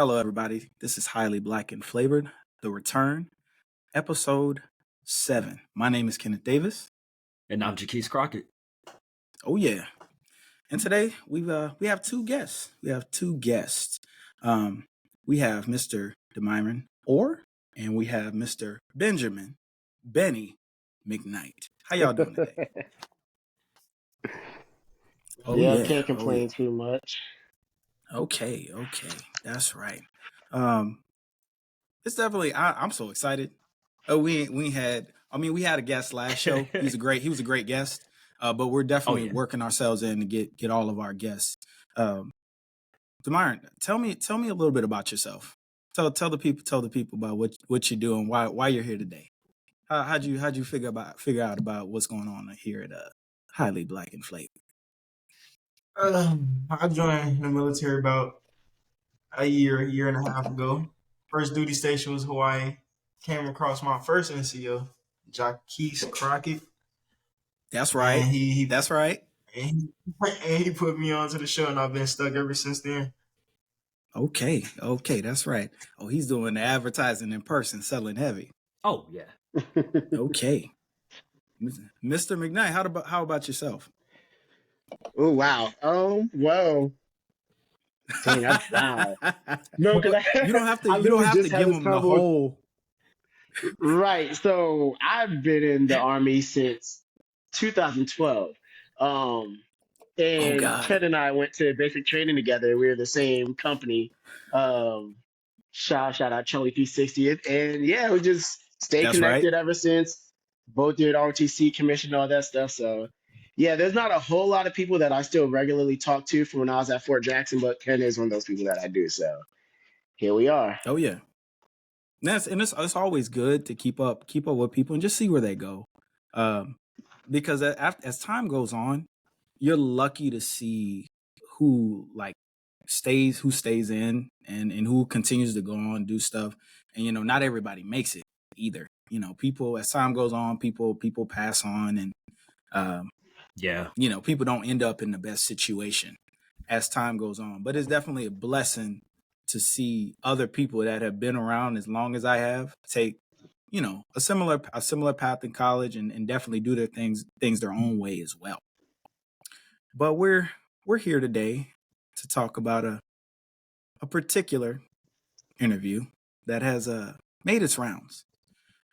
Hello, everybody. This is Highly Black and Flavored, The Return, episode 7. My name is Kenneth Davis. And I'm Jaquise Crockett. Oh, yeah. And today we have two guests. We have Mr. Damyron and we have Mr. Benny McKnight. How y'all doing today? I can't complain too much. Okay. That's right. It's definitely I'm so excited. We had a guest last show. He was a great guest. But we're definitely working ourselves in to get all of our guests. Damyron, tell me a little bit about yourself. Tell the people about what you're doing, why you're here today. How'd you figure out about what's going on here at Highly Black and Flavored? I joined the military about a year and a half ago. First duty station was Hawaii. Came across my first NCO, Jaquise Crockett. That's right. That's right. And he put me onto the show, and I've been stuck ever since then. Okay, that's right. Oh, he's doing the advertising in person, selling heavy. Oh yeah. Okay, Mr. McKnight, how about yourself? Oh wow. Well. Dang, that's wow. No, because you don't have to give him the whole. Right. So I've been in the Army since 2012. And Ken and I went to basic training together. We were the same company. Shout out Charlie P60th. And yeah, we just stayed connected ever since. Both did RTC commission, all that stuff. So yeah, there's not a whole lot of people that I still regularly talk to from when I was at Fort Jackson, but Ken is one of those people that I do. So here we are. Oh yeah. It's always good to keep up with people and just see where they go. Because as time goes on, you're lucky to see who stays in and who continues to go on and do stuff. And not everybody makes it either. People, as time goes on, people pass on, and people don't end up in the best situation as time goes on. But it's definitely a blessing to see other people that have been around as long as I have take a similar path in college and definitely do their things their own way as well. But we're here today to talk about a particular interview that has made its rounds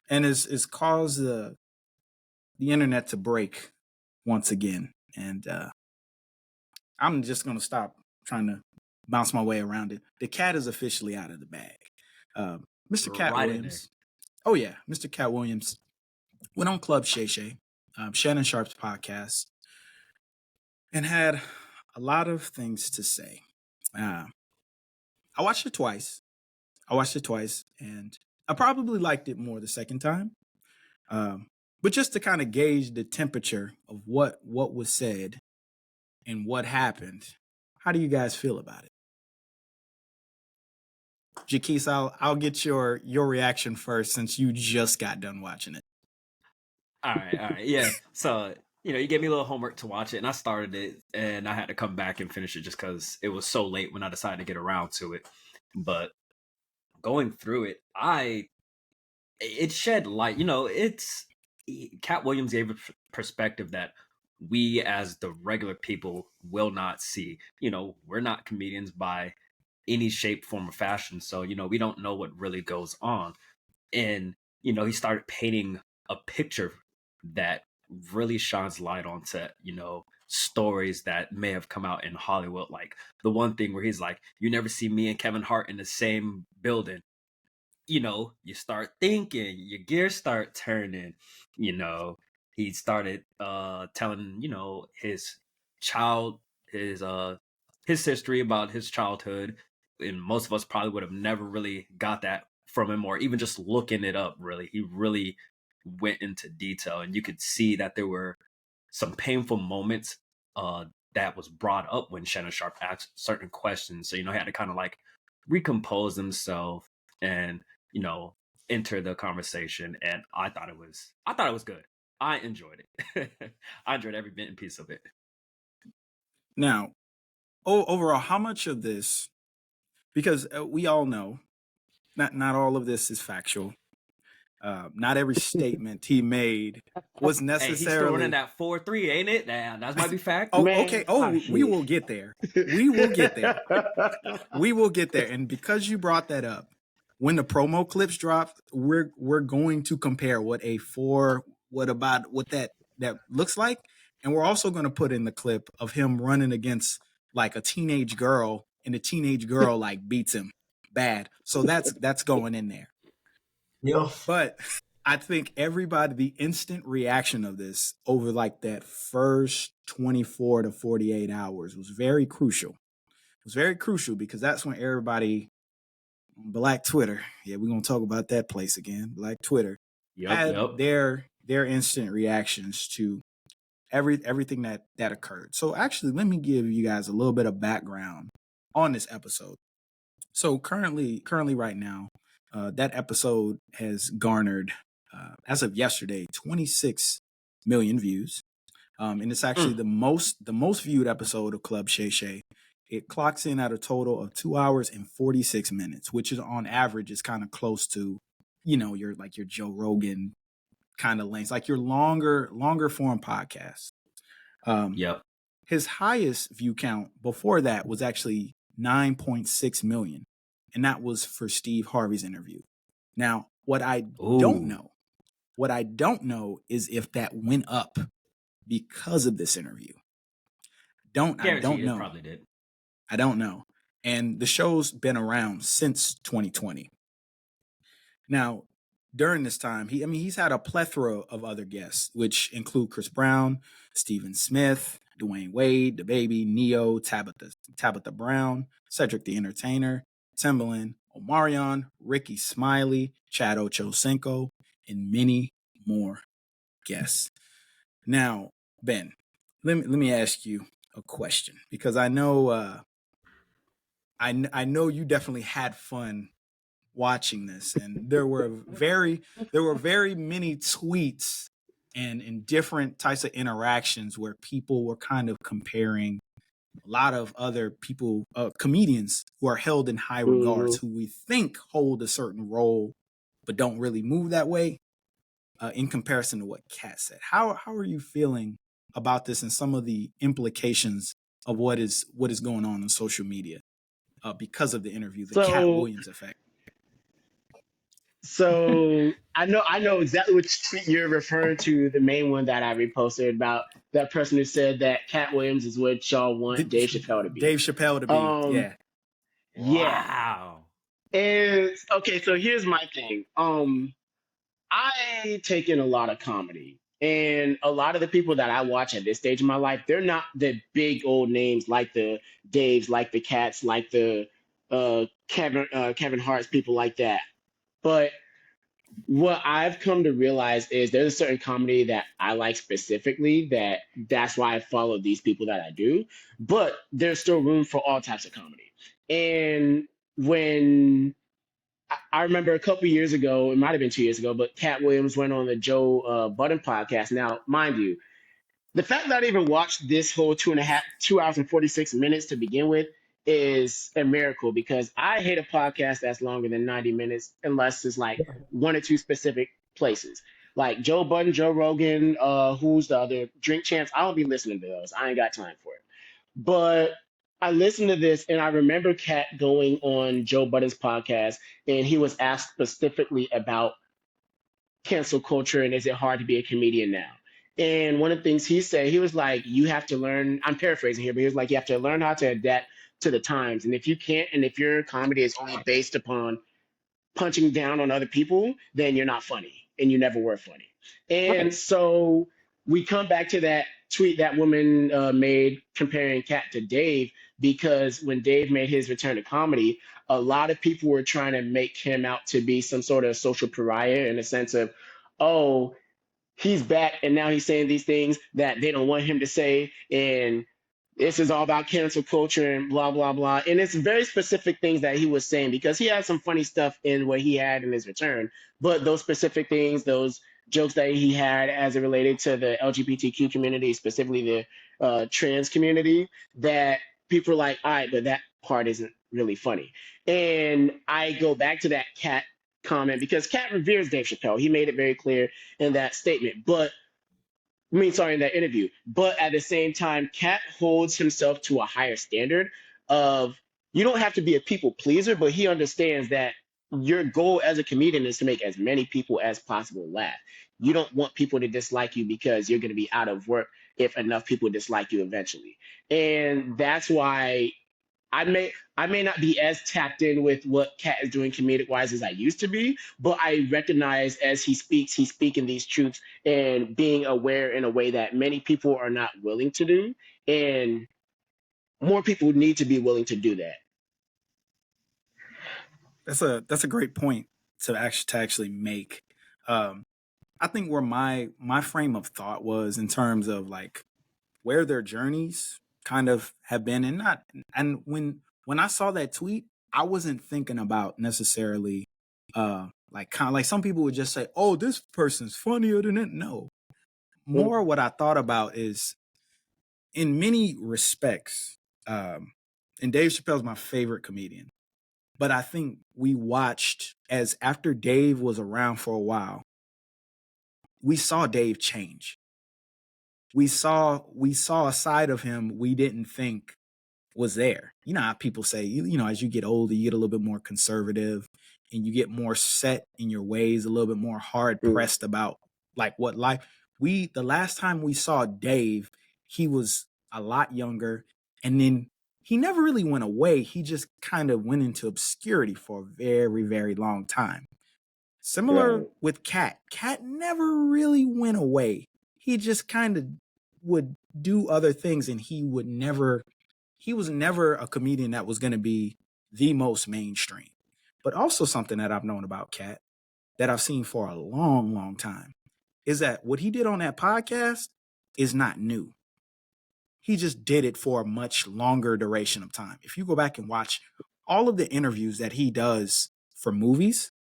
and is caused the internet to break once again. And I'm just going to stop trying to bounce my way around it. The cat is officially out of the bag. Mr. Katt Williams. Oh yeah, Mr. Katt Williams went on Club Shay Shay, Shannon Sharp's podcast, and had a lot of things to say. I watched it twice, and I probably liked it more the second time. But just to kind of gauge the temperature of what was said and what happened, how do you guys feel about it? Jaquise, I'll get your reaction first since you just got done watching it. All right. Yeah. So, you gave me a little homework to watch it, and I started it, and I had to come back and finish it just because it was so late when I decided to get around to it. But going through it, it shed light. Katt Williams gave a perspective that we as the regular people will not see. We're not comedians by any shape, form, or fashion. So, we don't know what really goes on. And, he started painting a picture that really shines light onto, stories that may have come out in Hollywood. Like the one thing where he's like, you never see me and Kevin Hart in the same building. You start thinking, your gears start turning. He started telling, his history about his childhood. And most of us probably would have never really got that from him, or even just looking it up. Really, he really went into detail, and you could see that there were some painful moments that was brought up when Shannon Sharp asked certain questions. So he had to kind of like recompose himself and enter the conversation. And I thought it was good. I enjoyed it. I enjoyed every bit and piece of it. Now, overall, how much of this? because we all know not all of this is factual. Not every statement he made was Hey, necessarily. he's still running that 4-3, ain't it? Damn, that might be fact. Oh, Man, okay. Oh, we will get there. We will get there. We will get there. And because you brought that up, when the promo clips drop, we're going to compare what that looks like, and we're also going to put in the clip of him running against like a teenage girl, and the teenage girl like beats him bad. So that's going in there. Yo. But I think the instant reaction of this over like that first 24 to 48 hours was very crucial. It was very crucial because that's when everybody, Black Twitter, we're going to talk about that place again, Black Twitter, had their instant reactions to everything that occurred. So actually, let me give you guys a little bit of background on this episode. So currently right now, that episode has garnered, as of yesterday, 26 million views. And it's actually the most viewed episode of Club Shay Shay. It clocks in at a total of 2 hours and 46 minutes, which is on average is kind of close to, your Joe Rogan kind of lengths, like your longer form podcasts. His highest view count before that was actually 9.6 million. And that was for Steve Harvey's interview. Now, what I don't know is if that went up because of this interview. I don't know. Probably did. I don't know. And the show's been around since 2020. Now, during this time, he's had a plethora of other guests, which include Chris Brown, Stephen Smith, Dwayne Wade, DaBaby, Neo, Tabitha Brown, Cedric the Entertainer, Timbaland, Omarion, Ricky Smiley, Chad Ochocinco, and many more guests. Now, Ben, let me ask you a question, because I know I know you definitely had fun watching this, and there were very many tweets and different types of interactions where people were kind of comparing a lot of other people, comedians who are held in high regards, who we think hold a certain role but don't really move that way, in comparison to what Katt said. How are you feeling about this and some of the implications of what is going on social media because of the interview, the Katt Williams effect? So I know exactly which tweet you're referring to, the main one that I reposted about that person who said that Katt Williams is what y'all want Dave Chappelle to be. Yeah. Wow. And okay, so here's my thing. I take in a lot of comedy, and a lot of the people that I watch at this stage of my life, they're not the big old names like the Daves, like the Katts, like the Kevin Hart's, people like that. But what I've come to realize is there's a certain comedy that I like specifically, that's why I follow these people that I do. But there's still room for all types of comedy. And when I remember a couple years ago, it might have been 2 years ago, but Katt Williams went on the Joe Budden podcast. Now, mind you, the fact that I even watched this whole 2 hours and 46 minutes to begin with is a miracle, because I hate a podcast that's longer than 90 minutes unless it's like one or two specific places. Like Joe Budden, Joe Rogan, who's the other, Drink Champs. I don't be listening to those. I ain't got time for it. But I listened to this, and I remember Katt going on Joe Budden's podcast, and he was asked specifically about cancel culture and is it hard to be a comedian now? And one of the things he said, he was like, you have to learn, I'm paraphrasing here, but he was like, you have to learn how to adapt to the times. And if you can't, and if your comedy is only based upon punching down on other people, then you're not funny, and you never were funny. And so we come back to that tweet that woman made comparing Katt to Dave, because when Dave made his return to comedy, a lot of people were trying to make him out to be some sort of social pariah, in a sense of, oh, he's back and now he's saying these things that they don't want him to say, and this is all about cancel culture and blah, blah, blah. And it's very specific things that he was saying, because he had some funny stuff in what he had in his return. But those specific things, those jokes that he had as it related to the LGBTQ community, specifically the trans community, that people are like, all right, but that part isn't really funny. And I go back to that Katt comment because Katt reveres Dave Chappelle. He made it very clear in that statement. But in that interview. But at the same time, Cat holds himself to a higher standard of you don't have to be a people pleaser, but he understands that your goal as a comedian is to make as many people as possible laugh. You don't want people to dislike you because you're going to be out of work if enough people dislike you eventually. And that's why I may not be as tapped in with what Kat is doing comedic wise as I used to be, but I recognize as he speaks, he's speaking these truths and being aware in a way that many people are not willing to do, and more people need to be willing to do that. That's a great point to actually make. I think where my frame of thought was in terms of like where their journeys kind of have been, and when I saw that tweet, I wasn't thinking about necessarily like kind of like some people would just say, "Oh, this person's funnier than it." No, more what I thought about is in many respects, and Dave Chappelle's my favorite comedian. But I think we watched as after Dave was around for a while, we saw Dave change. We saw a side of him we didn't think was there. You know how people say, you know, as you get older, you get a little bit more conservative and you get more set in your ways, a little bit more hard pressed about like what life. The last time we saw Dave, he was a lot younger, and then he never really went away. He just kind of went into obscurity for a very, very long time. Similar with Cat. Cat never really went away. He just kind of would do other things, and he was never a comedian that was going to be the most mainstream. But also something that I've known about Cat that I've seen for a long, long time is that what he did on that podcast is not new. He just did it for a much longer duration of time. If you go back and watch all of the interviews that he does for movies,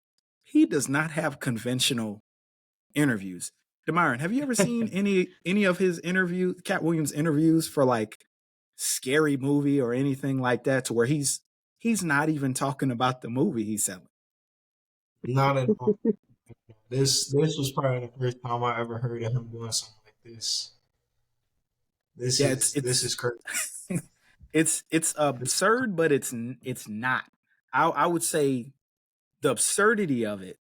he does not have conventional interviews. Damyron, have you ever seen any of his interviews, Katt Williams interviews for like Scary Movie or anything like that, to where he's not even talking about the movie he's selling? Not at all. This was probably the first time I ever heard of him doing something like this. This is crazy. It's absurd, but it's not. I would say the absurdity of it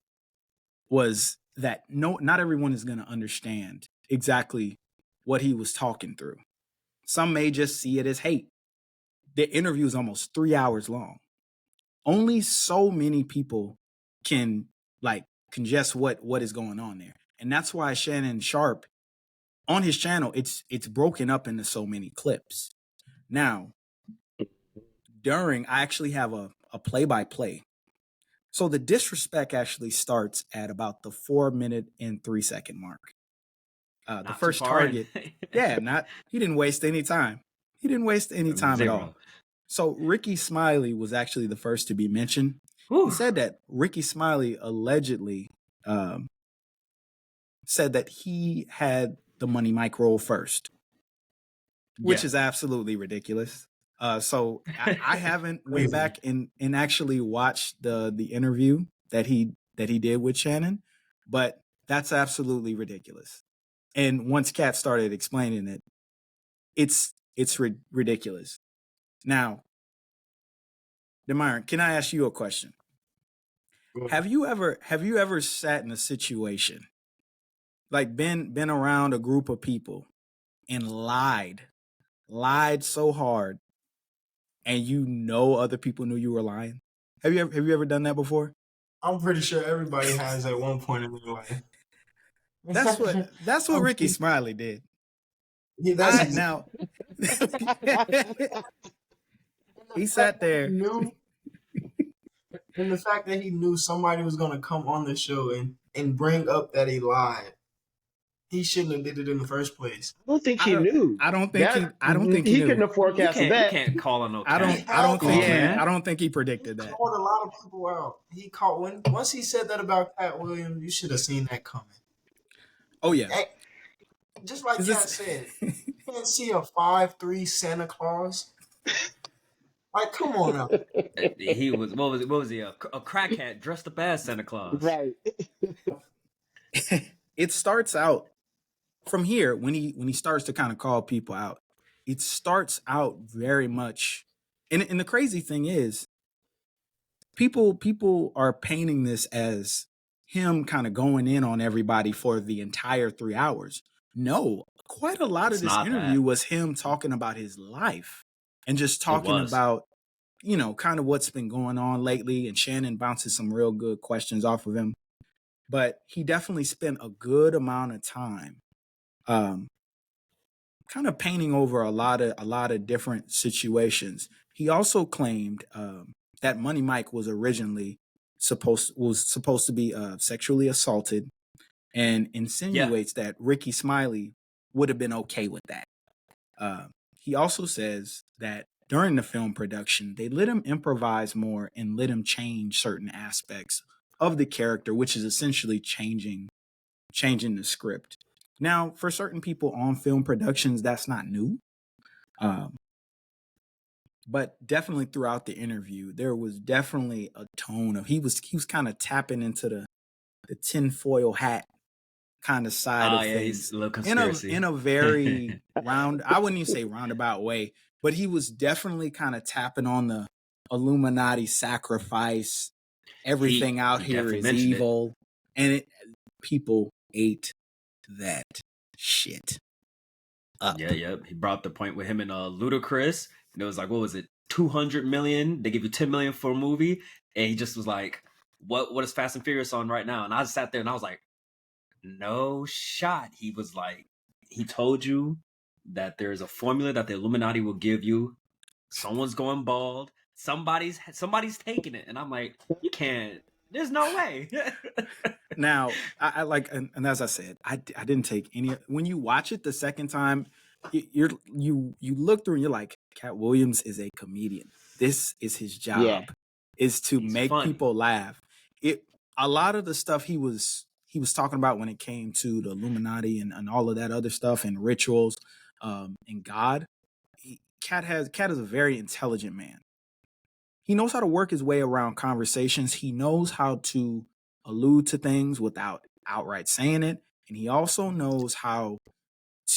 was that not everyone is going to understand exactly what he was talking through. Some may just see it as hate. The interview is almost 3 hours long. Only so many people can like congest what is going on there. And that's why Shannon Sharp on his channel, it's broken up into so many clips. Now, I actually have a play-by-play. So the disrespect actually starts at about the 4 minute and 3 second mark. The first target, he didn't waste any time. He didn't waste any time at all. So Ricky Smiley was actually the first to be mentioned. He said that Ricky Smiley allegedly said that he had the Money Mike role first, which is absolutely ridiculous. So I haven't went back and actually watched the interview that he did with Shannon, but that's absolutely ridiculous. And once Kat started explaining it, it's ridiculous. Now, Damyron, can I ask you a question? Have you ever sat in a situation like been around a group of people and lied so hard, and you know other people knew you were lying? Have you ever done that before? I'm pretty sure everybody has at one point in their life. That's what Ricky Smiley did. Yeah, now he sat there. And the fact that he knew somebody was going to come on the show and bring up that he lied, he shouldn't have did it in the first place. I don't think he knew. I don't think he couldn't have forecasted that. You can't call him no. I don't think he predicted that. He called a lot of people out. Once he said that about Katt Williams, you should have seen that coming. Oh yeah. Just like Kat said, you can't see a 5'3" Santa Claus. Like, come on now. He was what was he? A crackhead dressed up as Santa Claus. Right. It starts out from here when he starts to kind of call people out. It starts out very much, and the crazy thing is, people are painting this as him kind of going in on everybody for the entire 3 hours. No, quite a lot It's of this not interview that. was him talking about his life and just It talking was. about, kind of what's been going on lately. And Shannon bounces some real good questions off of him. But he definitely spent a good amount of time kind of painting over a lot of different situations. He also claimed that Money Mike was originally supposed to be sexually assaulted, and insinuates that Ricky Smiley would have been okay with that. He also says that during the film production, they let him improvise more and let him change certain aspects of the character, which is essentially changing the script. Now, for certain people on film productions, that's not new. But definitely throughout the interview, there was definitely a tone of he was kind of tapping into the tinfoil hat kind of side of He's things a little conspiracy. in a very I wouldn't even say roundabout way, but he was definitely kind of tapping on the Illuminati sacrifice. Everything out he here definitely is mentioned it. evil, and people ate that shit up. Yeah. He brought up the point with him and Ludacris, and it was like, what was it, 200 million? They give you 10 million for a movie, and he just was like, "What is Fast and Furious on right now?" And I just sat there and I was like, "No shot." He was like, he told you that there's a formula that the Illuminati will give you. Someone's going bald. Somebody's taking it, and I'm like, you can't. There's no way. Now, I like, and as I said, I didn't take any. When you watch it the second time, you look through and you're like, Katt Williams is a comedian. This is his job, Yeah. is to He's make funny. people laugh. A lot of the stuff he was talking about when it came to the Illuminati and all of that other stuff and rituals, and God, Katt is a very intelligent man. He knows how to work his way around conversations. He knows how to allude to things without outright saying it. And he also knows how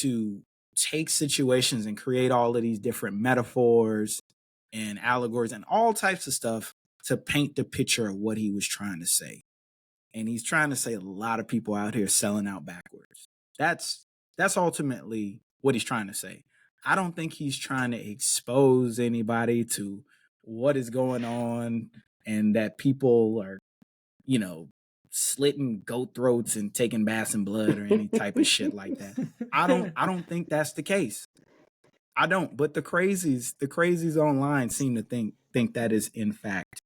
to take situations and create all of these different metaphors and allegories and all types of stuff to paint the picture of what he was trying to say. And he's trying to say a lot of people out here selling out backwards. That's ultimately what he's trying to say. I don't think he's trying to expose anybody to what is going on and that people are, slitting goat throats and taking baths in blood or any type of shit like that. I don't think that's the case. I don't. But the crazies online seem to think that is in fact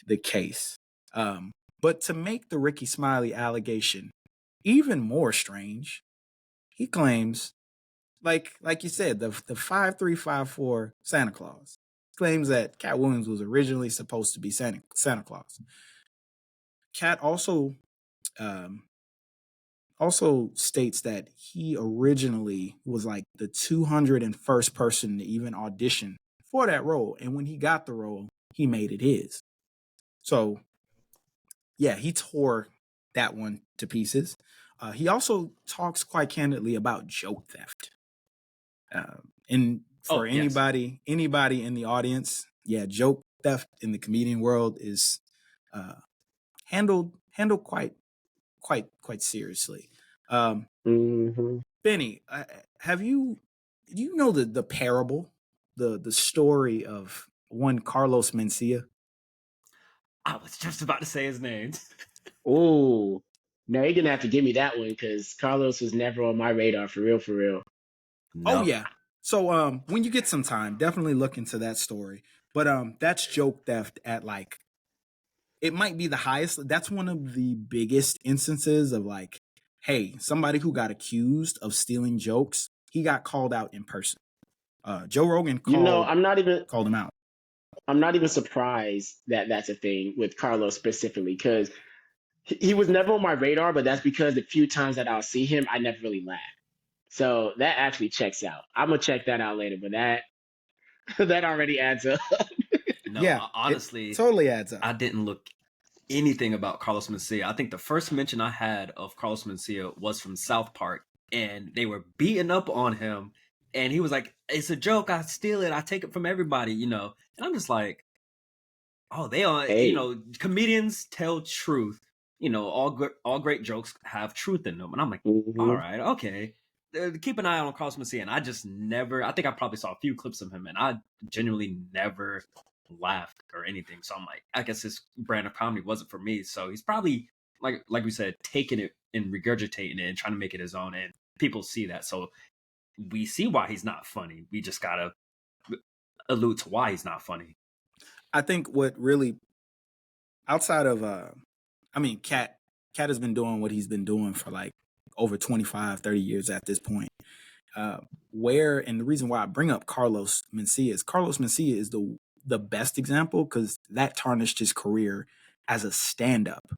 the case. But to make the Ricky Smiley allegation even more strange, he claims, like you said, the 5354 Santa Claus claims that Katt Williams was originally supposed to be Santa Claus. Katt also states that he originally was like the 201st person to even audition for that role, and when he got the role, he made it his. So, yeah, he tore that one to pieces. He also talks quite candidly about joke theft. And for anybody in the audience, yeah, joke theft in the comedian world is handled quite seriously. Benny, do you know the parable, the story of one Carlos Mencia? I was just about to say his name. Oh, no, you're gonna have to give me that one because Carlos was never on my radar for real, for real. No. Oh yeah. So when you get some time, definitely look into that story. But that's joke theft at like, it might be the highest. That's one of the biggest instances of like, hey, somebody who got accused of stealing jokes, he got called out in person. Joe Rogan called him out. I'm not even surprised that that's a thing with Carlos specifically because he was never on my radar, but that's because the few times that I'll see him, I never really laugh. So that actually checks out. I'm gonna check that out later, but that already adds up. No, Yeah, honestly, it totally adds up. I didn't look anything about Carlos Mencia. I think the first mention I had of Carlos Mencia was from South Park, and they were beating up on him, and he was like, "It's a joke. I steal it. I take it from everybody," you know. And I'm just like, "Oh, they are." You Hey. know, comedians tell truth. You know, all great jokes have truth in them, and I'm like, "All hmm right, okay." Keep an eye on Carlos Mencia, and I just never. I think I probably saw a few clips of him, and I genuinely never laughed or anything. So I'm like, I guess his brand of comedy wasn't for me. So he's probably like we said, taking it and regurgitating it and trying to make it his own. And people see that. So we see why he's not funny. We just gotta allude to why he's not funny. I think what really outside of Katt has been doing what he's been doing for like over 25, 30 years at this point. And the reason why I bring up Carlos Mencia is the best example because that tarnished his career as a stand-up,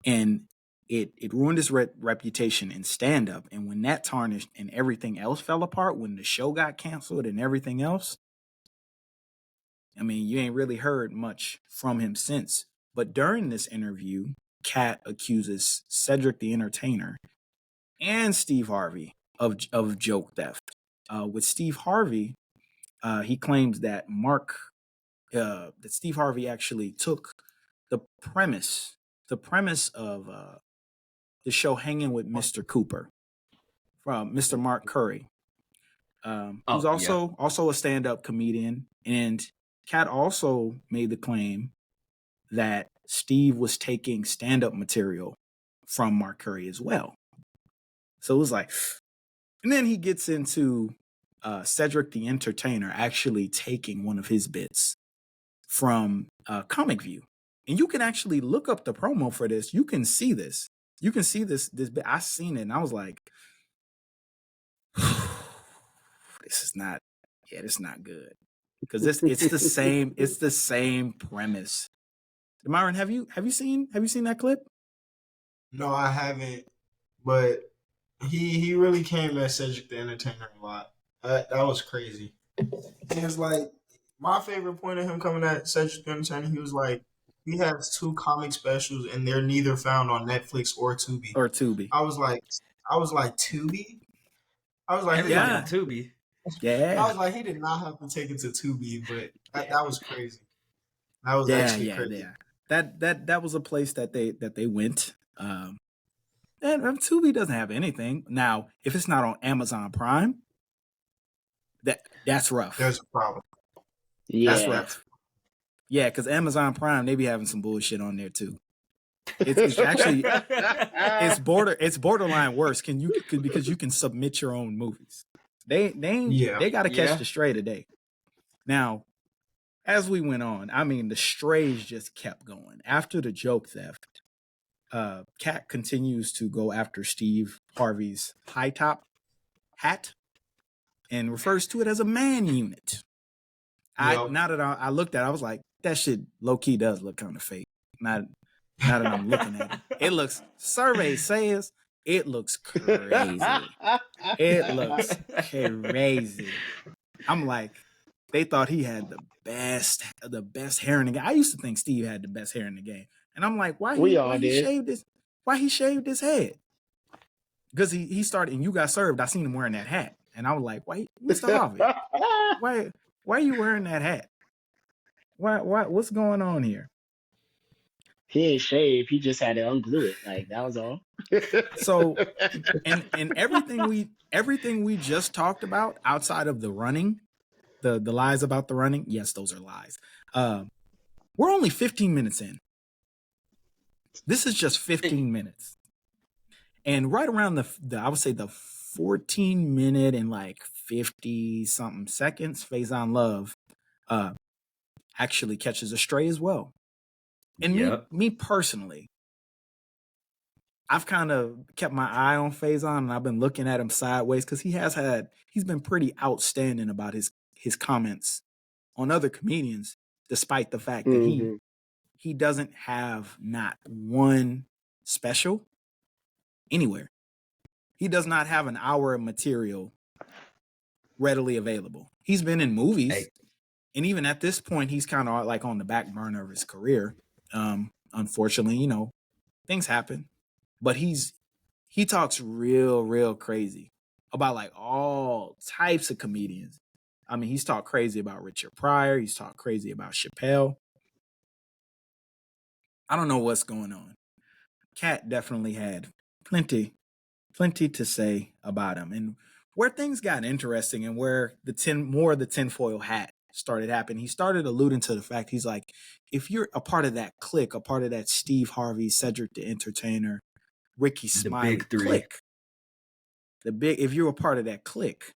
and it ruined his reputation in stand-up. And when that tarnished and everything else fell apart, when the show got canceled and everything else, I mean, you ain't really heard much from him since. But during this interview, Katt accuses Cedric the Entertainer and Steve Harvey of joke theft. With Steve Harvey, he claims that Steve Harvey actually took the premise of the show Hanging with Mr. Cooper from Mr. Mark Curry, who's Oh yeah, also a stand-up comedian. And Katt also made the claim that Steve was taking stand-up material from Mark Curry as well. So it was like, and then he gets into Cedric the Entertainer actually taking one of his bits from Comic View. And you can actually look up the promo for this. You can see this. You can see this bit. I seen it and I was like, this is not good. Because it's the same premise. Damyron, have you seen that clip? No, I haven't. But he really came at Cedric the Entertainer a lot. That was crazy. It was like my favorite point of him coming at Cedric the Entertainer. He was like, he has 2 comic specials and they're neither found on Netflix or Tubi. Or Tubi. I was like Tubi. I was like, everybody on Tubi. Yeah. I was like, he did not have to take it to Tubi, but that was crazy. That was actually crazy. Yeah. That was a place that they went. And Tubi doesn't have anything. Now, if it's not on Amazon Prime, that's rough. There's a problem. Yeah. That's rough. Yeah, because Amazon Prime, they be having some bullshit on there too. It's actually it's borderline worse. Because you can submit your own movies. They got to catch the stray today. Now, as we went on, I mean, the strays just kept going. After the joke theft, Katt continues to go after Steve Harvey's high top hat and refers to it as a man unit. Now that I looked at it, I was like, that shit low key does look kind of fake. Now that I'm looking at it, survey says it looks crazy. It looks crazy. I'm like, they thought he had the best hair in the game. I used to think Steve had the best hair in the game. And I'm like, why he shaved his head? Because he started, and You Got Served, I seen him wearing that hat. And I was like, why, Mr. Harvey, why are you wearing that hat? What's going on here? He ain't shaved. He just had to unglue it. Like, that was all. So, and everything we just talked about outside of the running, the lies about the running, yes, those are lies. We're only 15 minutes in. This is just 15 minutes. And right around I would say the 14 minute and like 50 something seconds, Faison Love actually catches a stray as well. And me personally, I've kind of kept my eye on Faison and I've been looking at him sideways because he's been pretty outstanding about his comments on other comedians, despite the fact that he doesn't have not one special anywhere. He does not have an hour of material readily available. He's been in movies. And even at this point, he's kind of like on the back burner of his career. Unfortunately, you know, things happen. But he talks real crazy about like all types of comedians. I mean, he's talked crazy about Richard Pryor. He's talked crazy about Chappelle. I don't know what's going on. Katt definitely had plenty to say about him. And where things got interesting and where more of the tinfoil hat started happening, he started alluding to the fact, he's like, if you're a part of that clique, a part of that Steve Harvey, Cedric the Entertainer, Ricky Smiley big three. clique, if you're a part of that clique,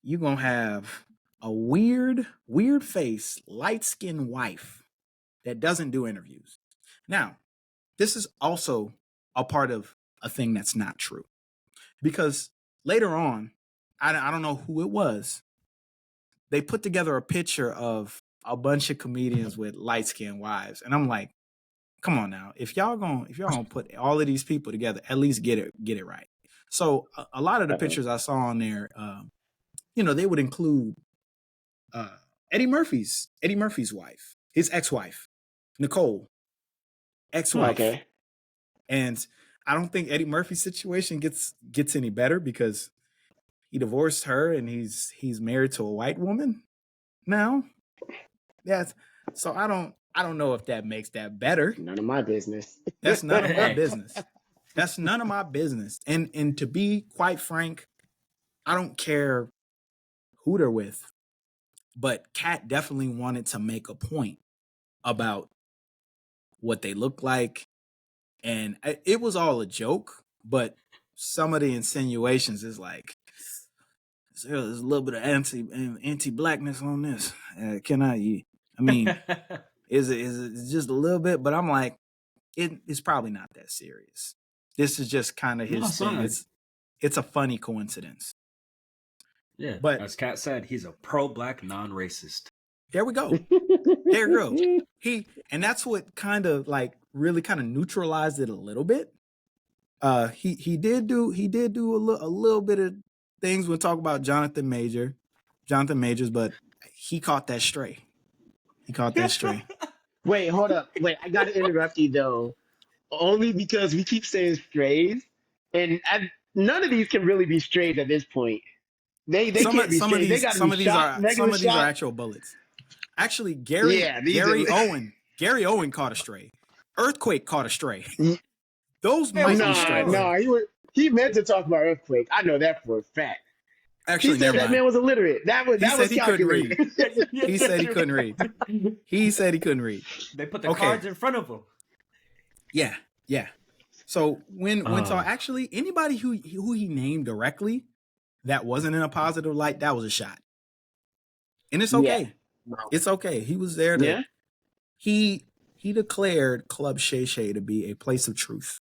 you're gonna have a weird face, light-skinned wife that doesn't do interviews. Now, this is also a part of a thing that's not true. Because later on, I don't know who it was, they put together a picture of a bunch of comedians with light-skinned wives. And I'm like, come on now. If y'all gonna put all of these people together, at least get it right. So a lot of the pictures I saw on there, you know, they would include Eddie Murphy's wife, his ex-wife, Nicole, ex-wife. Okay. And I don't think Eddie Murphy's situation gets any better because he divorced her and he's married to a white woman now. Yes. So I don't know if that makes that better. None of my business. That's none of my business. That's none of my business. And to be quite frank, I don't care who they're with. But Katt definitely wanted to make a point about what they look like. And it was all a joke, but some of the insinuations is like, there's a little bit of anti-blackness on this. I mean, is it just a little bit? But I'm like, it's probably not that serious. This is just kind of his thing. It's a funny coincidence. Yeah, but as Katt said, he's a pro-black, non-racist. There we go. There you go. And that's what kind of like really kind of neutralized it a little bit. He did do a little bit of things when talk about Jonathan Majors, but he caught that stray. Wait, hold up. Wait, I gotta interrupt you though. Only because we keep saying strays, and none of these can really be strays at this point. They can't be strays. They gotta be shot. Some of these are actual bullets. Actually, Gary Owen caught a stray. Earthquake caught a stray. Those might be strays. He meant to talk about Earthquake. I know that for a fact. Actually, he said that man was illiterate. That was he couldn't read. He said he couldn't read. They put the cards in front of him. Yeah. So when actually anybody who he named directly that wasn't in a positive light, that was a shot. And it's okay. Yeah. It's okay. He was there to he declared Club Shay Shay to be a place of truth.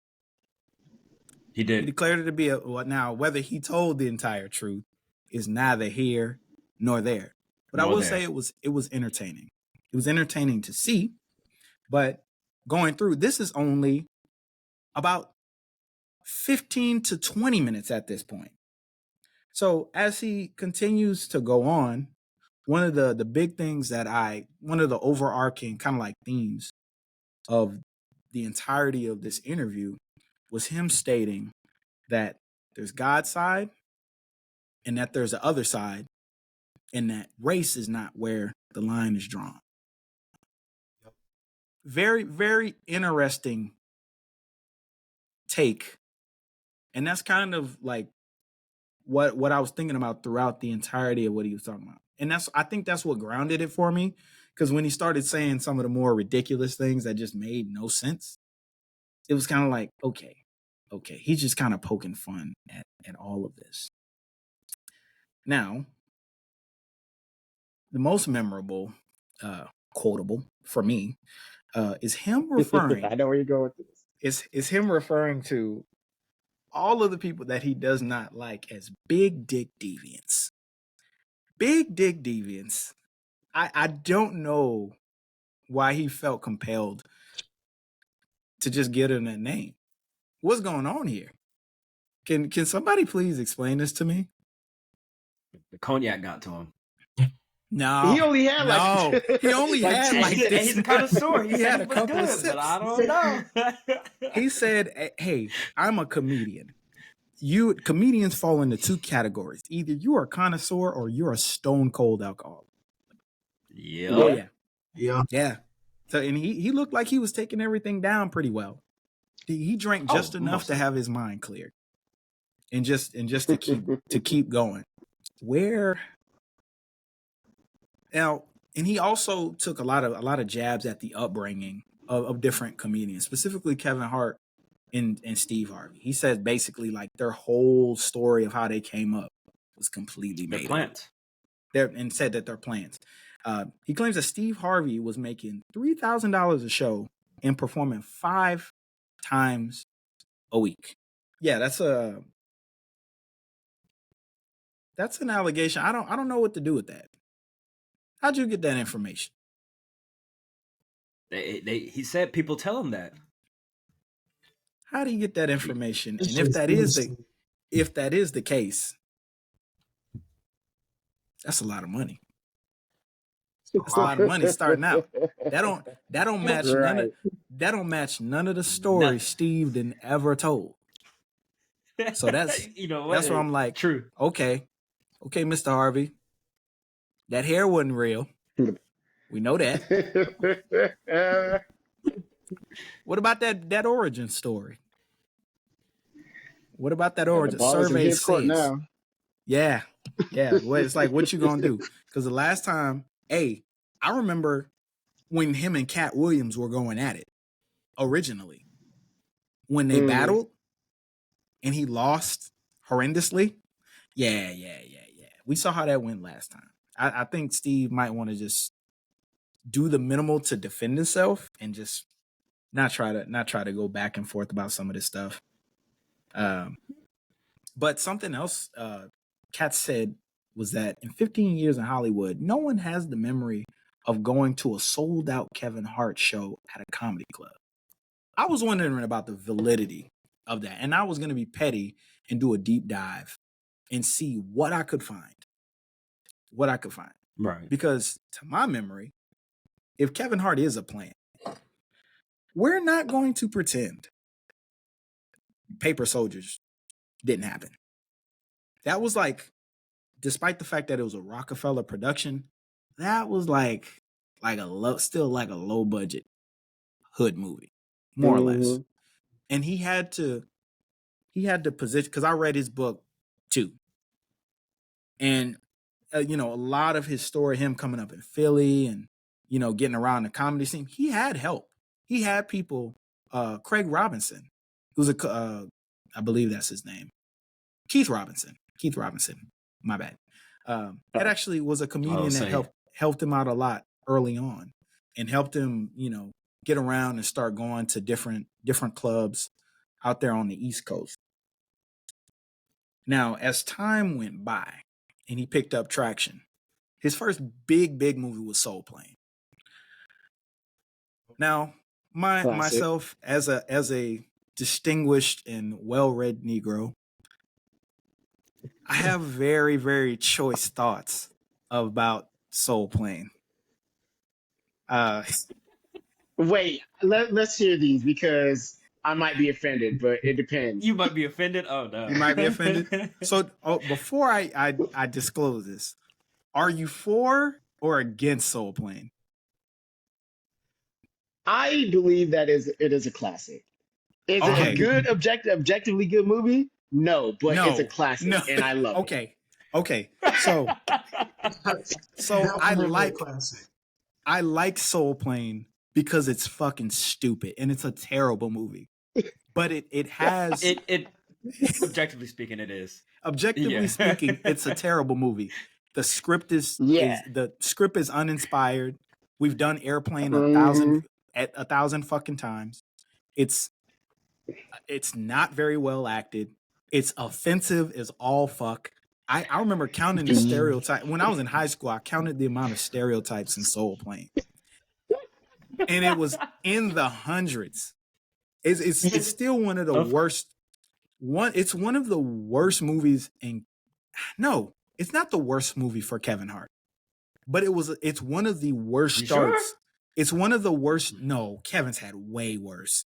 He did. He declared it to be now whether he told the entire truth is neither here nor there. But I will say it was entertaining. It was entertaining to see, but going through this is only about 15 to 20 minutes at this point. So as he continues to go on, one of the big things one of the overarching kind of like themes of the entirety of this interview was him stating that there's God's side and that there's the other side and that race is not where the line is drawn. Very, very interesting take. And that's kind of like what I was thinking about throughout the entirety of what he was talking about. And I think that's what grounded it for me. Because when he started saying some of the more ridiculous things that just made no sense, it was kind of like, okay, he's just kind of poking fun at all of this. Now, the most memorable, quotable for me, is him referring. I know where you're going with this. Is him referring to all of the people that he does not like as big dick deviants. Big dick deviants. I don't know why he felt compelled to just give him that name. What's going on here? Can somebody please explain this to me? The cognac got to him. No, He only had he only like had two like sips. this. He's a connoisseur. He had said a he was couple of good, sips. but I don't know. He said, "Hey, I'm a comedian. Comedians fall into two categories. Either you are a connoisseur or you're a stone cold alcoholic." Yep. Oh Yeah. yeah. So and he looked like he was taking everything down pretty well. He drank just enough to have his mind cleared, and just to keep going. Where now, and he also took a lot of jabs at the upbringing of different comedians, specifically Kevin Hart and Steve Harvey. He said basically like their whole story of how they came up was completely made up. And said that they're plants. He claims that Steve Harvey was making $3,000 a show and performing 5 times a week. Yeah, that's an allegation. I don't know what to do with that. How'd you get that information? He said people tell him that. How do you get that information? It's And if just that is the case, that's a lot of money. That's a lot of money starting out. That don't match Right. none of the stories Steve didn't ever told. So that's you know what? That's where I'm like, true. Okay, Mr. Harvey, that hair wasn't real. We know that. What about that origin story? What about that origin survey says? Now. Yeah. Well, it's like, what you gonna do? Because the last time, I remember when him and Katt Williams were going at it originally, when they battled and he lost horrendously. Yeah. We saw how that went last time. I think Steve might want to just do the minimal to defend himself and just not try to go back and forth about some of this stuff. But something else Katt said was that in 15 years in Hollywood, no one has the memory of going to a sold out Kevin Hart show at a comedy club. I was wondering about the validity of that, and I was going to be petty and do a deep dive and see what I could find. Right. Because to my memory, if Kevin Hart is a plant, we're not going to pretend Paper Soldiers didn't happen. That was like, despite the fact that it was a Rockefeller production, that was like a low budget hood movie, more or less. And he had to position, because I read his book too, and a lot of his story, him coming up in Philly and getting around the comedy scene, he had help. He had people. Craig Robinson, who's I believe that's his name, Keith Robinson. My bad. That actually was a comedian that helped him out a lot early on, and helped him, get around and start going to different clubs out there on the East Coast. Now, as time went by and he picked up traction, his first big movie was Soul Plane. Now, myself as a distinguished and well-read Negro, I have very, very choice thoughts about Soul Plane. Wait, let's hear these, because I might be offended, but it depends. You might be offended? Oh, no. You might be offended? So before I disclose this, are you for or against Soul Plane? I believe that it is a classic. Is it a good, objectively good movie? No, but it's a classic, and I love it. Okay. So I like Soul Plane because it's fucking stupid and it's a terrible movie. But it has it objectively speaking, it is. Objectively speaking, it's a terrible movie. The script is uninspired. We've done Airplane 1,000 fucking times. It's not very well acted. It's offensive as all fuck. I remember counting the stereotype when I was in high school. I counted the amount of stereotypes in Soul Plane, and it was in the hundreds. It's still one of the worst. It's one of the worst movies. No, it's not the worst movie for Kevin Hart. but it's one of the worst You starts. sure? It's one of the worst. No, Kevin's had way worse.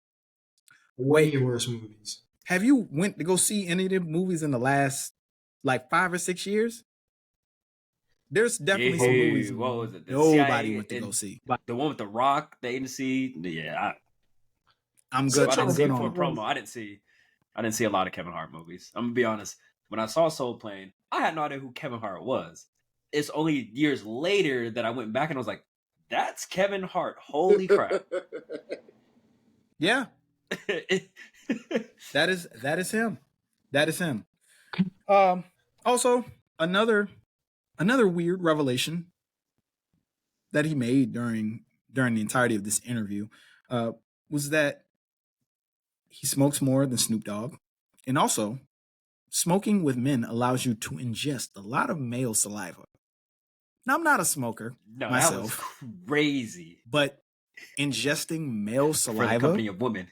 Way worse movies. Have you went to go see any of the movies in the last like 5 or 6 years? There's definitely some movies What was it? The nobody CIA went to go see. The one with the Rock, the agency. Yeah, I'm so good. I didn't I'm see good it for a on it. promo. I didn't see a lot of Kevin Hart movies. I'm gonna be honest. When I saw Soul Plane, I had no idea who Kevin Hart was. It's only years later that I went back and I was like, "That's Kevin Hart! Holy crap!" Yeah, that is him. That is him. Also, another weird revelation that he made during the entirety of this interview was that he smokes more than Snoop Dogg, and also smoking with men allows you to ingest a lot of male saliva. Now, I'm not a smoker myself, that was crazy. But ingesting male saliva for the company of women,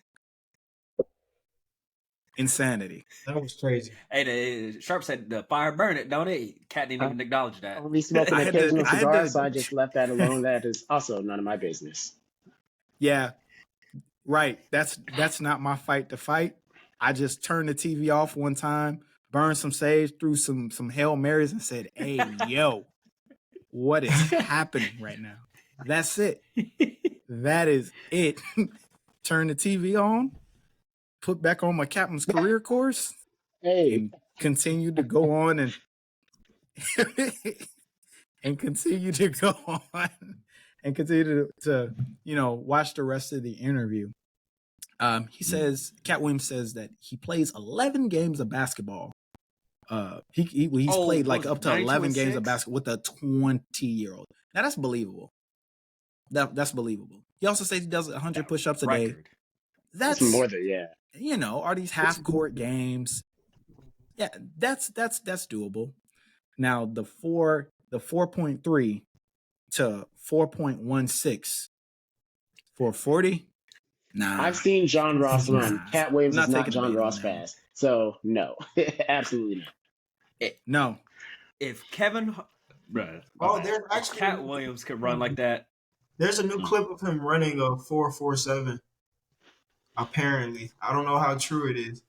insanity. That was crazy. Hey, the Sharp said the fire burn it, don't it? Cat didn't even acknowledge that. I'll be smoking an occasional cigar, so I just left that alone. That is also none of my business. Yeah, right. That's not my fight to fight. I just turned the TV off one time, burned some sage, threw some Hail Marys, and said, "Hey, yo, what is happening right now?" That's it. That is it. Turn the TV on, put back on my captain's career course, and continue to go on and continue to go on and continue to watch the rest of the interview. He says, Katt Williams says that he plays 11 games of basketball. He's played like up to 11 games of basketball with a 20-year-old. Now that's believable. That's believable. He also says he does 100 push-ups a day. That's more than are these half-court games? Yeah, that's doable. Now the 4.3 to 4.16 for 40. Nah, I've seen John Ross run. Katt Williams is not John Ross fast, so no, absolutely not. No. If Kevin, there's actually Katt Williams could run like that. There's a new clip of him running a 4.47. Apparently, I don't know how true it is.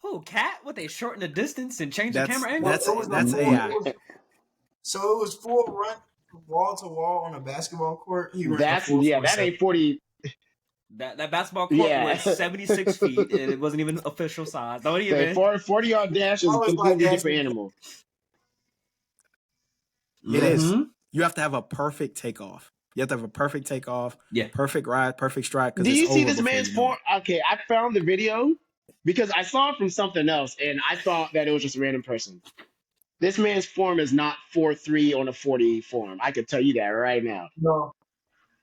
Oh, Katt? What, they shorten the distance and change the camera angle? That's AI. So it was full run wall to wall on a basketball court. That ain't 40. That basketball court was 76 feet, and it wasn't even official size. Don't even. 40-yard dash is a completely different animal. It is. You have to have a perfect takeoff. You have to have a perfect takeoff, perfect ride, perfect stride. Do you see this man's form? Okay, I found the video because I saw it from something else, and I thought that it was just a random person. This man's form is not 4.3 on a 40 form. I could tell you that right now. No.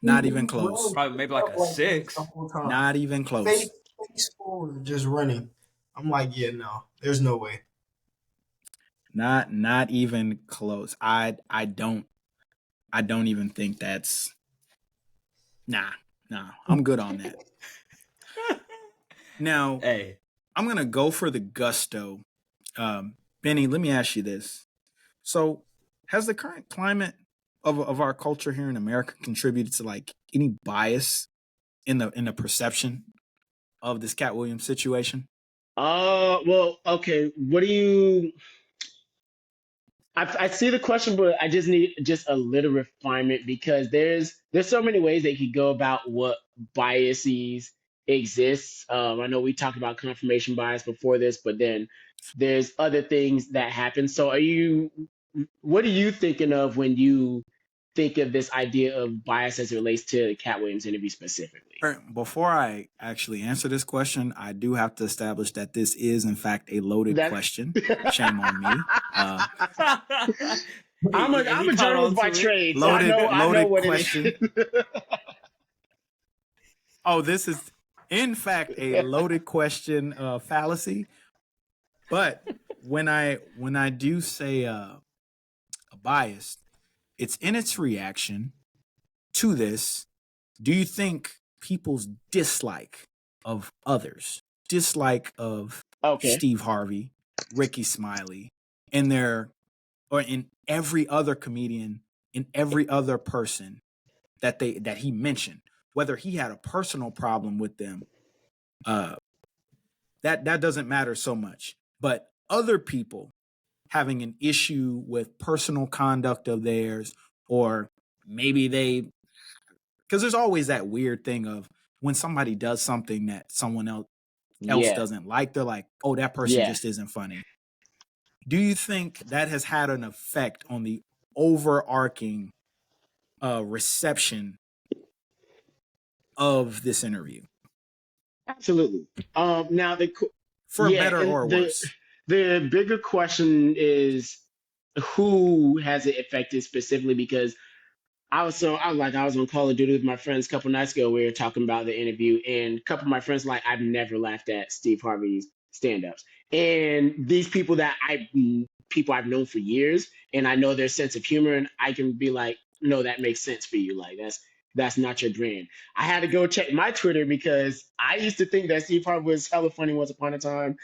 Not even close. Probably maybe like a 6. Not even close. Face forward, just running. I'm like, yeah, no. There's no way. Not even close. I don't even think that's nah. I'm good on that. Now, I'm gonna go for the gusto. Benny, let me ask you this. So, has the current climate of our culture here in America contributed to like any bias in the perception of this Katt Williams situation? Well, okay. What do you? I see the question, but I just need just a little refinement because there's so many ways they could go about what biases exists. I know we talked about confirmation bias before this, but then there's other things that happen. So what are you thinking of when you think of this idea of bias as it relates to the Katt Williams interview specifically? Before I actually answer this question, I do have to establish that this is, in fact, a loaded question. Shame on me. I'm a journalist by trade, so I know what question. It is. Oh, this is, in fact, a loaded question fallacy. But when I do say a bias, it's in its reaction to this. Do you think people's dislike of others, dislike of Steve Harvey, Ricky Smiley, and in every other comedian in every other person that he mentioned, whether he had a personal problem with them, that doesn't matter so much. But other people having an issue with personal conduct of theirs, or maybe because there's always that weird thing of when somebody does something that someone else Yeah. doesn't like, they're like, oh, that person Yeah. just isn't funny. Do you think that has had an effect on the overarching reception of this interview? Absolutely. Now For better or worse? The bigger question is who has it affected specifically, because I was on Call of Duty with my friends a couple nights ago. We were talking about the interview, and a couple of my friends like, I've never laughed at Steve Harvey's stand-ups. And these people I've known for years, and I know their sense of humor, and I can be like, no, that makes sense for you. Like that's not your brand. I had to go check my Twitter because I used to think that Steve Harvey was hella funny once upon a time.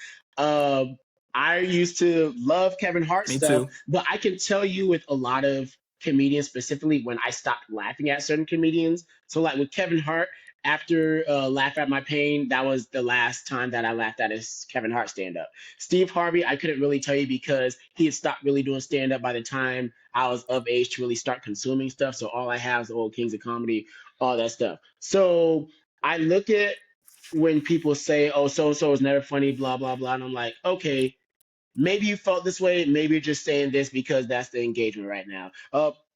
I used to love Kevin Hart Me stuff, too. but I can tell you with a lot of comedians specifically when I stopped laughing at certain comedians. So like with Kevin Hart, after Laugh at My Pain, that was the last time that I laughed at his Kevin Hart stand-up. Steve Harvey, I couldn't really tell you because he had stopped really doing stand-up by the time I was of age to really start consuming stuff. So all I have is the old Kings of Comedy, all that stuff. So I look at when people say, oh, so-and-so is never funny, blah, blah, blah. And I'm like, okay, maybe you felt this way. Maybe you're just saying this because that's the engagement right now.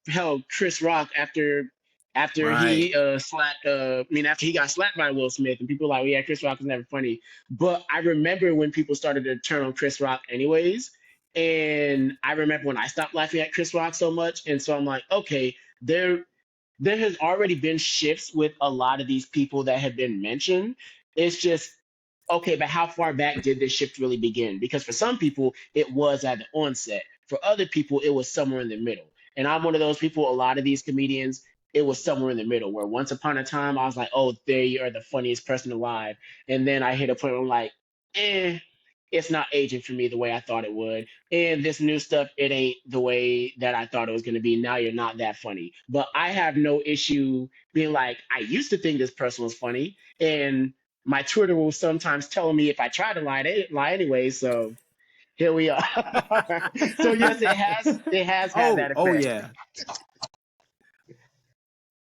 Hell, Chris Rock after Right. after he got slapped by Will Smith, and people were like, well, yeah, Chris Rock is never funny. But I remember when people started to turn on Chris Rock anyways, and I remember when I stopped laughing at Chris Rock so much, and so I'm like, okay, there has already been shifts with a lot of these people that have been mentioned. It's just okay, but how far back did this shift really begin? Because for some people, it was at the onset. For other people, it was somewhere in the middle. And I'm one of those people, a lot of these comedians, it was somewhere in the middle, where once upon a time, I was like, oh, they are the funniest person alive. And then I hit a point where I'm like, it's not aging for me the way I thought it would. And this new stuff, it ain't the way that I thought it was going to be. Now you're not that funny. But I have no issue being like, I used to think this person was funny. And my Twitter will sometimes tell me if I try to lie anyway. So here we are. So yes, it has had that effect. Oh yeah.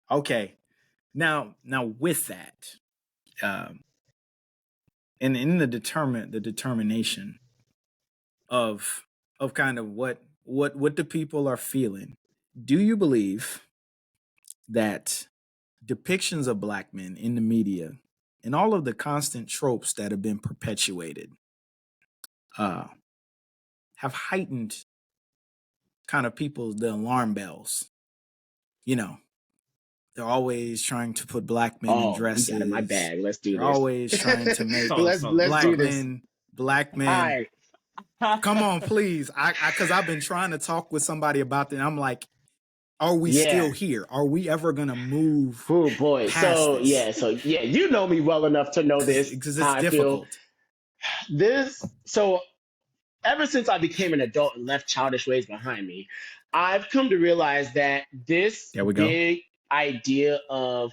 Okay. Now with that, and in the determination of kind of what the people are feeling, do you believe that depictions of black men in the media and all of the constant tropes that have been perpetuated have heightened kind of the alarm bells? You know, they're always trying to put black men in dresses. You got in my bag. Let's do They're this. always trying to make let's do this. Black men. All right. Come on, please. Because I've been trying to talk with somebody about that. And I'm like, are we still here? Are we ever gonna move? Oh boy. So you know me well enough to know this because it's difficult. So ever since I became an adult and left childish ways behind me, I've come to realize that this big idea of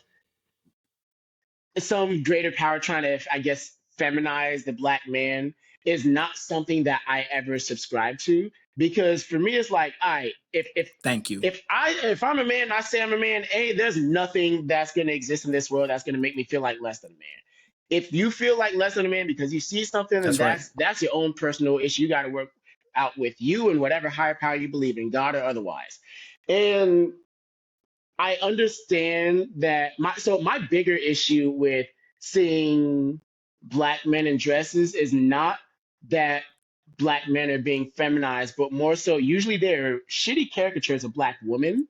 some greater power trying to, I guess, feminize the black man is not something that I ever subscribe to. Because for me, it's like, all right, thank you. If I'm a man and I say I'm a man, there's nothing that's gonna exist in this world that's gonna make me feel like less than a man. If you feel like less than a man because you see something, that's your own personal issue. You got to work out with you and whatever higher power you believe in, God or otherwise. And I understand that my bigger issue with seeing black men in dresses is not that black men are being feminized, but more so usually they're shitty caricatures of black women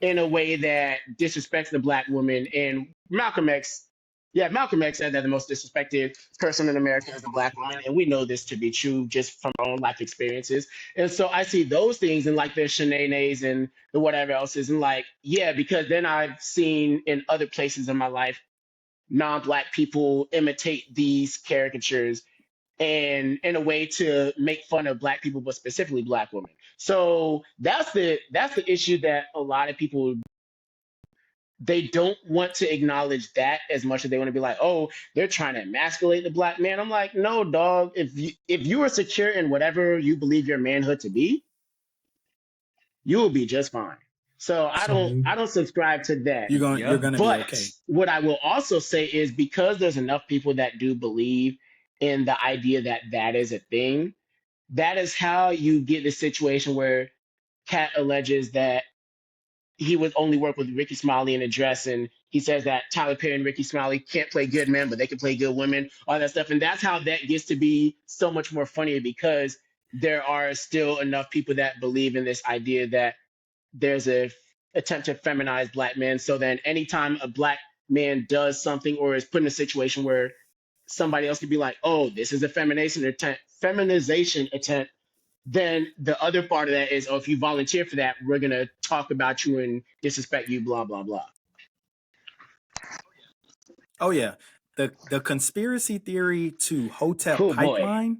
in a way that disrespects the black woman. And Malcolm X said that the most disrespected person in America is the black woman, and we know this to be true just from our own life experiences. And so I see those things and like the shenanigans and the whatever else is, and like, yeah, because then I've seen in other places in my life non-black people imitate these caricatures and in a way to make fun of black people, but specifically black women. So that's the issue that a lot of people, they don't want to acknowledge that as much as they want to be like, oh, they're trying to emasculate the black man. I'm like, no, dog. If you are secure in whatever you believe your manhood to be, you will be just fine. So I don't subscribe to that. You're gonna be But okay. what I will also say is, because there's enough people that do believe in the idea that that is a thing, that is how you get the situation where Katt alleges that he would only work with Ricky Smiley in a dress, and he says that Tyler Perry and Ricky Smiley can't play good men, but they can play good women, all that stuff. And that's how that gets to be so much more funnier, because there are still enough people that believe in this idea that there's a attempt to feminize black men. So then anytime a black man does something or is put in a situation where somebody else could be like, oh, this is a feminization attempt, then the other part of that is, oh, if you volunteer for that, we're going to talk about you and disrespect you, blah, blah, blah. Oh, yeah. The conspiracy theory to Hotep Oh, boy. pipeline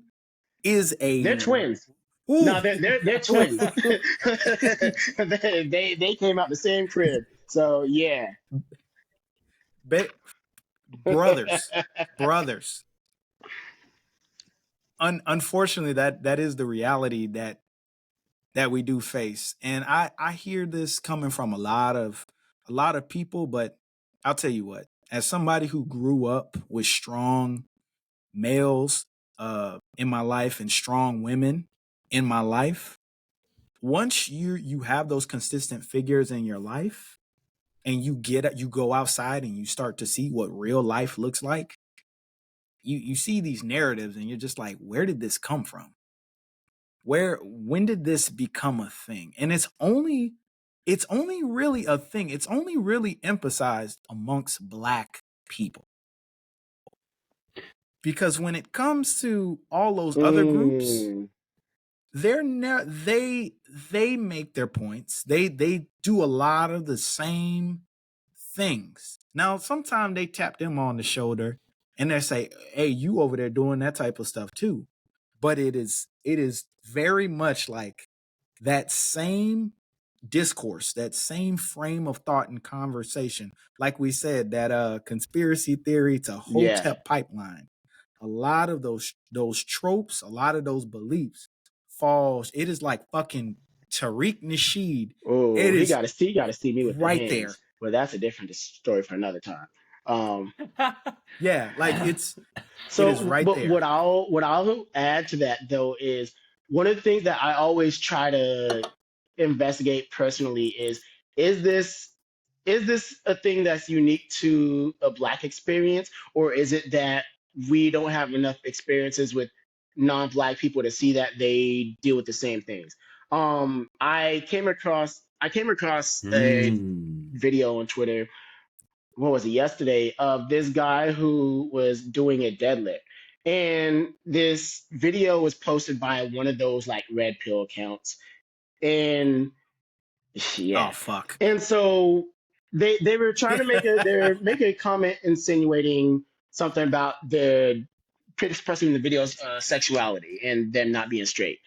is a... They're twins. Ooh. No, they're twins. they came out the same crib. So, yeah. Brothers. Unfortunately, that is the reality that we do face. And I hear this coming from a lot of people, but I'll tell you what, as somebody who grew up with strong males in my life and strong women in my life, once you have those consistent figures in your life and you go outside and you start to see what real life looks like, you see these narratives and you're just like, where did this come from? When did this become a thing? And it's only really a thing. It's only really emphasized amongst black people. Because when it comes to all those other groups, they make their points. They do a lot of the same things. Now, sometimes they tap them on the shoulder and they say, hey, you over there doing that type of stuff too. But it is very much like that same discourse, that same frame of thought and conversation. Like we said, that conspiracy theory to Hotep pipeline. A lot of those tropes, a lot of those beliefs falls. It is like fucking Tariq Nasheed. Oh, you gotta see me with right the hands. there. Well, that's a different story for another time. Yeah, like it's so. It is right but there. what I'll add to that though is, one of the things that I always try to investigate personally is this a thing that's unique to a black experience, or is it that we don't have enough experiences with non-black people to see that they deal with the same things? I came across a video on Twitter, what was it, yesterday, of this guy who was doing a deadlift. And this video was posted by one of those like red pill accounts. And yeah. Oh fuck. And so they were trying to make a comment insinuating something about the person in the video's sexuality and them not being straight.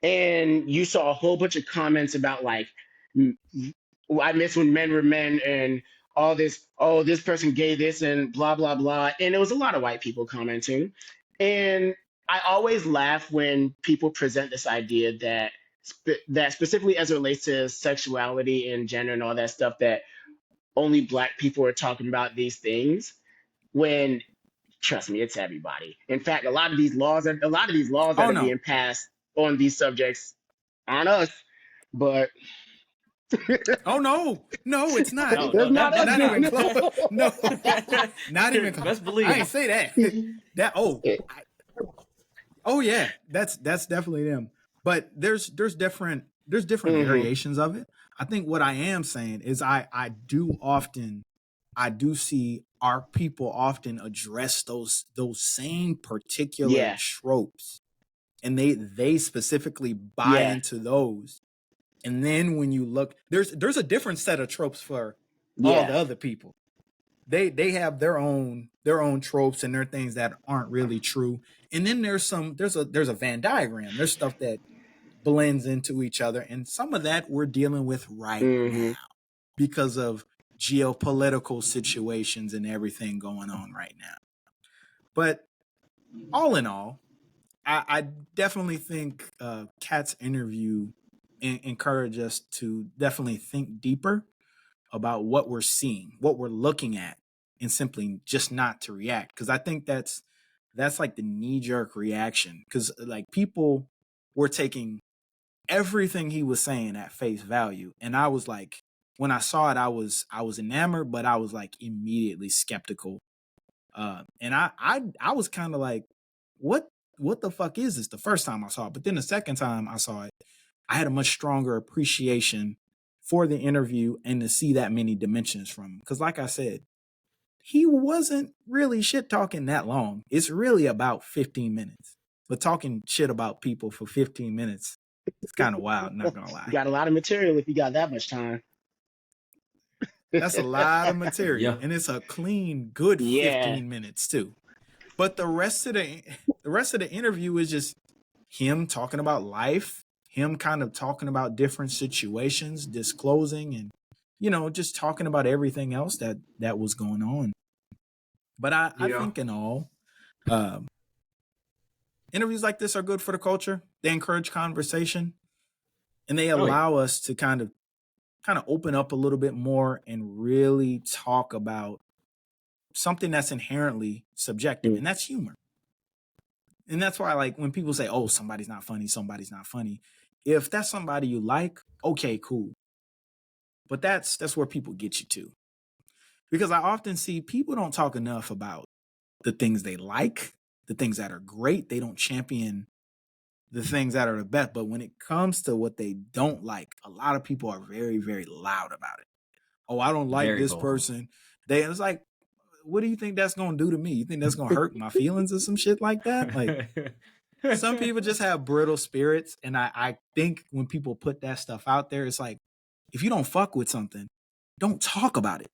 And you saw a whole bunch of comments about like, I miss when men were men, and all this, oh, this person gay this and blah, blah, blah. And it was a lot of white people commenting. And I always laugh when people present this idea that specifically as it relates to sexuality and gender and all that stuff, that only black people are talking about these things, when, trust me, it's everybody. In fact, a lot of these laws that are being passed on these subjects aren't us, but oh no, it's not. No, not even close. No, not even close. Best believe. I ain't say that. Yeah, that's definitely them. But there's different variations of it. I think what I am saying is I do see our people often address those same particular tropes, and they specifically buy into those. And then when you look, there's a different set of tropes for all the other people. They have their own their own tropes and their things that aren't really true. And then there's a Venn diagram. There's stuff that blends into each other, and some of that we're dealing with right now because of geopolitical situations and everything going on right now. But all in all, I definitely think Katt's interview encouraged us to definitely think deeper about what we're seeing, what we're looking at, and simply just not to react. Because I think that's like the knee-jerk reaction. Because like people were taking everything he was saying at face value, and I was like, when I saw it, I was enamored, but I was like immediately skeptical. And I was kind of like, what the fuck is this? The first time I saw it, but then the second time I saw it, I had a much stronger appreciation for the interview and to see that many dimensions from him. Because like I said, he wasn't really shit talking that long. It's really about 15 minutes. But talking shit about people for 15 minutes, it's kind of wild, not gonna lie. You got a lot of material if you got that much time. That's a lot of material. And it's a clean, good 15 minutes too. But the rest of the interview is just him talking about life, him kind of talking about different situations, disclosing, and just talking about everything else that was going on. But I think in all, interviews like this are good for the culture. They encourage conversation, and they allow us to kind of open up a little bit more and really talk about something that's inherently subjective, and that's humor. And that's why, like, when people say, oh, somebody's not funny, if that's somebody you like, okay, cool. But that's where people get you to. Because I often see people don't talk enough about the things they like, the things that are great. They don't champion the things that are the best. But when it comes to what they don't like, a lot of people are very, very loud about it. Oh, I don't like very this person. It's like, what do you think that's going to do to me? You think that's going to hurt my feelings or some shit like that? Like, some people just have brittle spirits. And I think when people put that stuff out there, it's like, if you don't fuck with something, don't talk about it.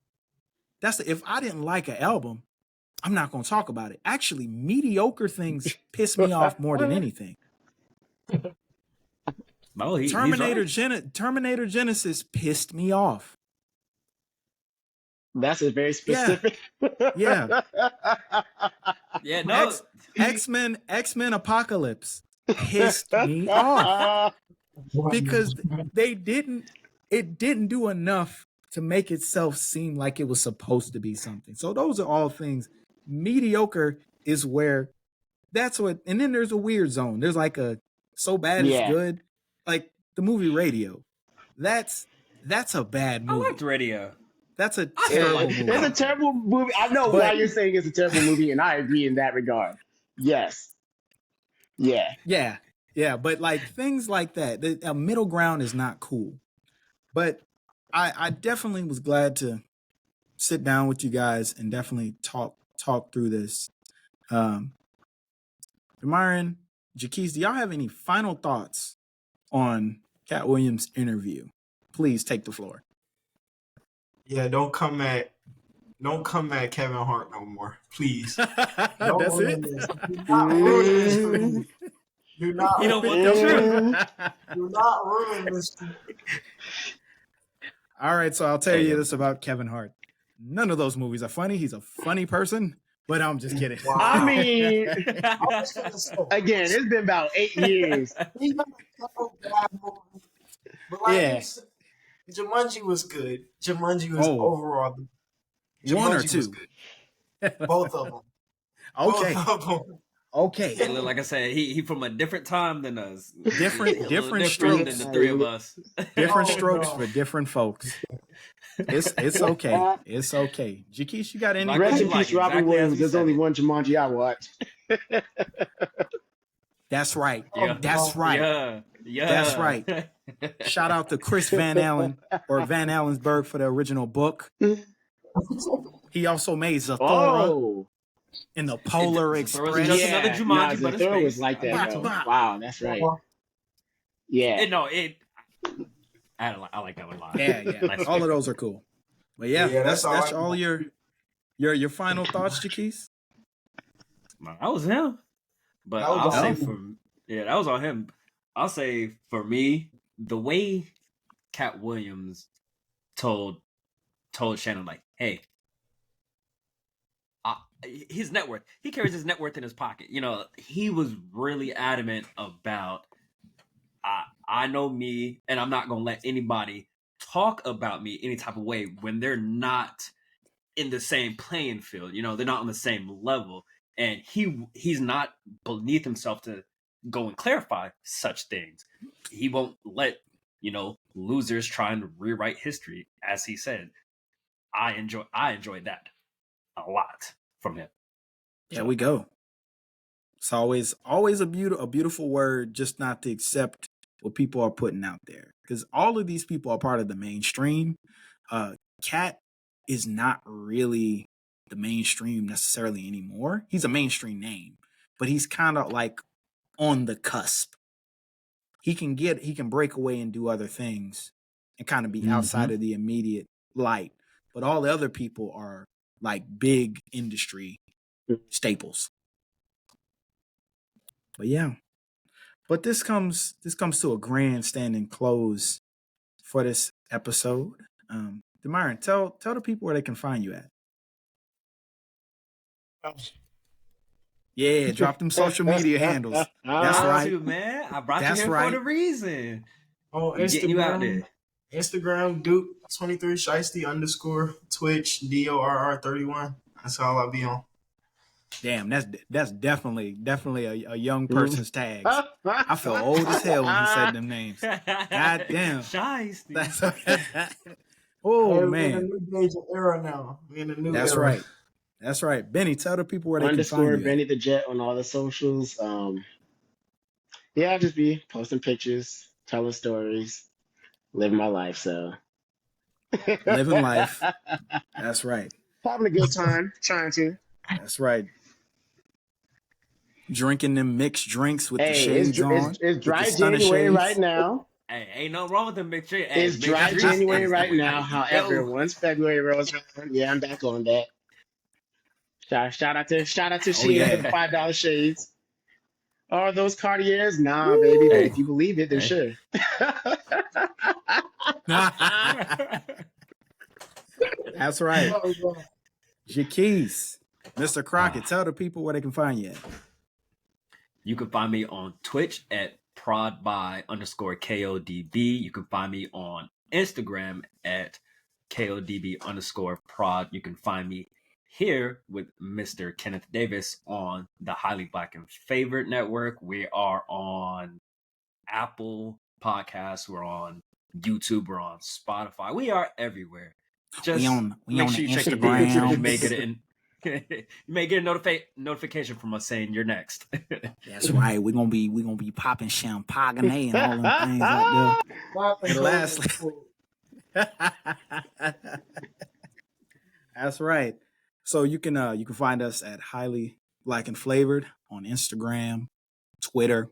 If I didn't like an album, I'm not going to talk about it. Actually, mediocre things piss me off more than anything. Terminator Genesis pissed me off. That's a very specific. Yeah. No. X-Men Apocalypse pissed me off because it didn't do enough to make itself seem like it was supposed to be something. So those are all things. Mediocre is where and then there's a weird zone. There's like a so bad it's good. Like the movie Radio. That's a bad movie. I liked Radio. That's a terrible movie. It's a terrible movie. I know why you're saying it's a terrible movie, and I agree in that regard. Yes. Yeah. Yeah. Yeah. But like things like that, a middle ground is not cool. But I definitely was glad to sit down with you guys and definitely talk through this. Damyron, Jaquise, do y'all have any final thoughts on Katt Williams' interview? Please take the floor. Yeah, don't come at Kevin Hart no more, please. That's it. Do not you know what the truth. Do not ruin this. All right, so I'll tell you this about Kevin Hart. None of those movies are funny. He's a funny person, but I'm just kidding. Wow. I mean, again, it's been about 8 years. But like Jumanji was good. Jumanji was overall. Jumanji one or two? Both of them. Okay. Both of them. Okay. Hey, look, like I said, he from a different time than us. Different strokes than the three of us. Different strokes for different folks. It's okay. It's okay. Jaquise, you got any? Rest in peace, Robin Williams. There's only one Jumanji I watched. That's right. Yeah. That's right. Yeah. That's right. Shout out to Chris Van Allen or Van Allensburg for the original book. He also made Zathura in the Polar Express. Just another Jumanji, but Zathura was like that. Wow, that's right. Yeah. I like that one a lot. Yeah. All of those are cool. But yeah, that's all your Your final thoughts, Jaquise? That was him. But That was I'll say on that was on him. I'll say for me, the way Katt Williams told Shannon, like, hey, his net worth. He carries his net worth in his pocket. You know, he was really adamant about, I know me, and I'm not gonna let anybody talk about me any type of way when they're not in the same playing field. You know, they're not on the same level, and he's not beneath himself to go and clarify such things. He won't let losers trying to rewrite history, as he said. I enjoy that a lot from him. There we go. It's always a beautiful word, just not to accept what people are putting out there, because all of these people are part of the mainstream. Katt is not really the mainstream necessarily anymore. He's a mainstream name, but he's kind of like on the cusp. He can break away and do other things and kind of be outside of the immediate light. But all the other people are like big industry staples. But yeah. But this comes to a grandstanding close for this episode. Damyron, tell the people where they can find you at. Yeah, drop them social media handles. That's right, man. I brought you here for the reason. On Instagram, getting you out there. Instagram, Duke23 Shiesty _ Twitch, DORR31. That's all I'll be on. Damn, that's definitely a young person's tags. I felt old as hell when he said them names. God damn. Shiesty. Oh, man. Man. We're in a new age of era now. We're in a new That's era. right. That's right. Benny, tell the people where they can find you. Benny the Jet on all the socials. Yeah, I'll just be posting pictures, telling stories, living my life. So living life. That's right. Having a good time, trying to. That's right. Drinking them mixed drinks with the shades on. It's dry January right now. Hey, ain't no wrong with them mixed drinks. It's dry January right now. However, once February rolls around, yeah, I'm back on that. Shout out to Shein for the $5 shades. Are those Cartiers? Nah, baby. But if you believe it, then sure. That's right. Jaquise, Mr. Crockett, tell the people where they can find you at. You can find me on Twitch at prodby_KODB. You can find me on Instagram at KODB_prod. You can find me here with Mr. Kenneth Davis on the Highly Black and Favorite Network. We are on Apple Podcasts. We're on YouTube. We're on Spotify. We are everywhere. Just we make on sure you check the Instagram. you may get a notification from us saying you're next. That's right. We're gonna be popping champagne and all them things out there. And lastly, that's right. So you can find us at Highly Black and Flavored on Instagram, Twitter,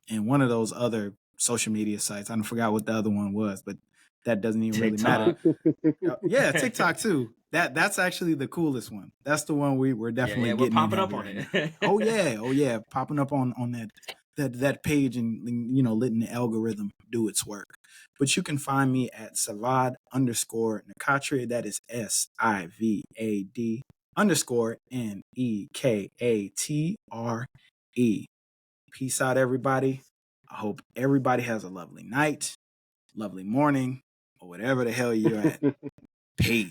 and one of those other social media sites. I forgot what the other one was, but that doesn't even TikTok. really matter. Yeah, TikTok too. That's actually the coolest one. That's the one we're definitely getting. We're popping up on it. Oh yeah, popping up on that page and letting the algorithm do its work. But you can find me at Savad_Nekatre. That is SIVAD_NEKATRE. Peace out, everybody. I hope everybody has a lovely night, lovely morning, or whatever the hell you're at. Peace.